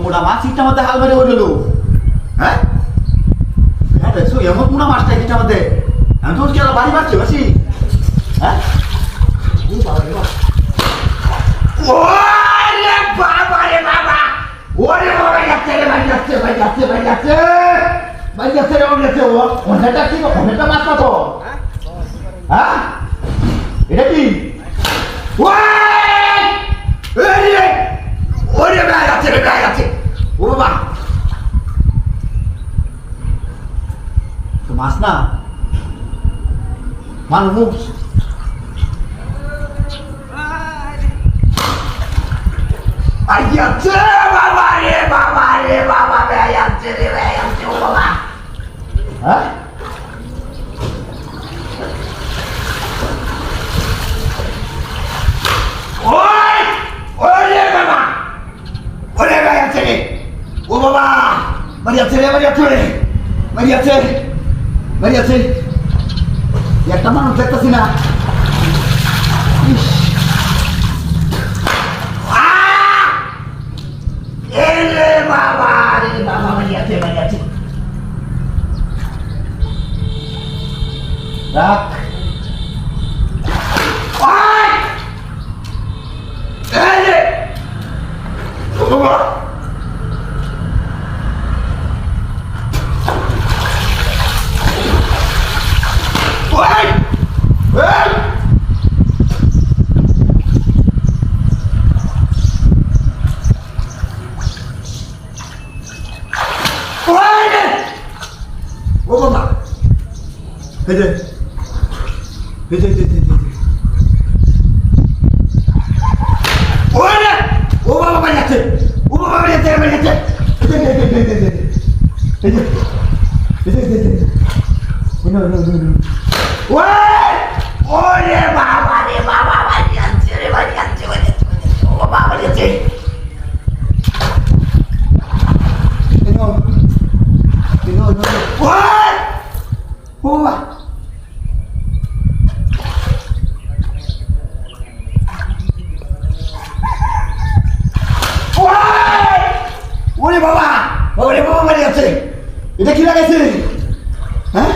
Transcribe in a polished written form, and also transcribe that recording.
মোটা মাছ সিটটার মধ্যে হাল মেরে উঠলো। হ্যাঁ দেখছো এমন মোটা মাছটা সিটটার মধ্যে, আমি তো কি বাড়ি মারছি বাসি। হ্যাঁ ওরে বাবা রে বাবা, ওরে বাবা যাচ্ছে রে, বাড়ি যাচ্ছে বাড়ি যাচ্ছে বাড়ি যাচ্ছে বাড়ি যাচ্ছে রে, যাচ্ছে ও অনেকটা কি অনেকটা মাছ পাতো। হ্যাঁ এটা কি ওরে গায়ে যাচ্ছে রে, গায়ে যাচ্ছে ও বাবা। তো মাছ না মানুষ যাচ্ছে বাবা রে বাবা রে বাবা, বেড়ে যাচ্ছে রে, বেড়ে যাচ্ছে ও বাবা। হ্যাঁ ওরে বাবা, ওরে বেড়ে যাচ্ছে রে ও বাবা, বাড়ি যাচ্ছে রে, বাড়ি যাচ্ছে রে, বাড়ি যাচ্ছে বাড়ি যাচ্ছে। একটা মানুষ দেখতেছি না। বাবা রে বাবা, বাড়ি যাচ্ছে বাড়ি যাচ্ছে। রাখ ও বাবা, এই যে এই যে ওরে ও বাবা, বাড়ি যাচ্ছে ও বাবা, বাড়ি যাচ্ছে বাড়ি যাচ্ছে। এই যে ওরে বাবা রে বাবা, বাড়ি যাচ্ছে রে, বাড়ি যাচ্ছে বাড়ি যাচ্ছে ও বাবা, বাড়ি যাচ্ছে। ওরে বাবা, ওরে বাবা, বাড়ি যাচ্ছে। এটা কি লাগাইছে? হ্যাঁ